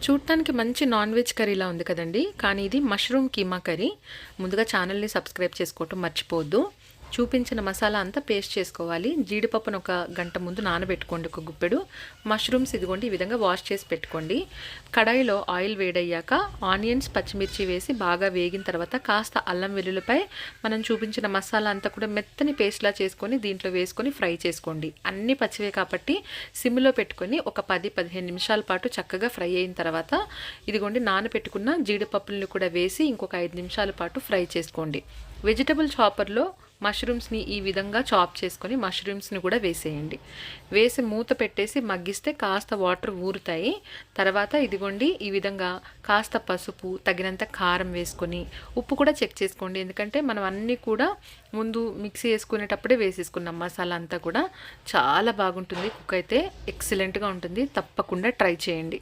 చూడటానికి మంచి non veg కర్రీలా ఉంది కదండి. కానీ ఇది మష్రూమ్ కీమా కర్రీ. ముందుగా ఛానల్ని సబ్స్క్రైబ్ చేసుకోవటం మర్చిపోవద్దు. చూపించిన మసాలా అంతా పేస్ట్ చేసుకోవాలి. జీడిపప్పును ఒక గంట ముందు నానబెట్టుకోండి. ఒక గుప్పెడు మష్రూమ్స్ ఇదిగోండి ఈ విధంగా వాష్ చేసి పెట్టుకోండి. కడాయిలో ఆయిల్ వేడయ్యాక ఆనియన్స్, పచ్చిమిర్చి వేసి బాగా వేగిన తర్వాత కాస్త అల్లం వెల్లుల్లిపై మనం చూపించిన మసాలా అంతా కూడా మెత్తని పేస్ట్లా చేసుకొని దీంట్లో వేసుకొని ఫ్రై చేసుకోండి. అన్నీ పచ్చివే కాబట్టి సిమ్లో పెట్టుకొని ఒక 10-15 నిమిషాల పాటు చక్కగా ఫ్రై అయిన తర్వాత ఇదిగోండి నానబెట్టుకున్న జీడిపప్పులను కూడా వేసి ఇంకొక 5 నిమిషాల పాటు ఫ్రై చేసుకోండి. వెజిటబుల్ చాపర్లో మష్రూమ్స్ని ఈ విధంగా చాప్ చేసుకొని మష్రూమ్స్ని కూడా వేసేయండి. వేసి మూత పెట్టేసి మగ్గిస్తే కాస్త వాటర్ ఊరుతాయి. తర్వాత ఇదిగోండి ఈ విధంగా కాస్త పసుపు, తగినంత కారం వేసుకొని ఉప్పు కూడా చెక్ చేసుకోండి. ఎందుకంటే మనం అన్నీ కూడా ముందు మిక్సీ వేసుకునేటప్పుడే వేసేసుకున్నాం. మసాలా అంతా కూడా చాలా బాగుంటుంది. కుక్ అయితే ఎక్సలెంట్గా ఉంటుంది. తప్పకుండా ట్రై చేయండి.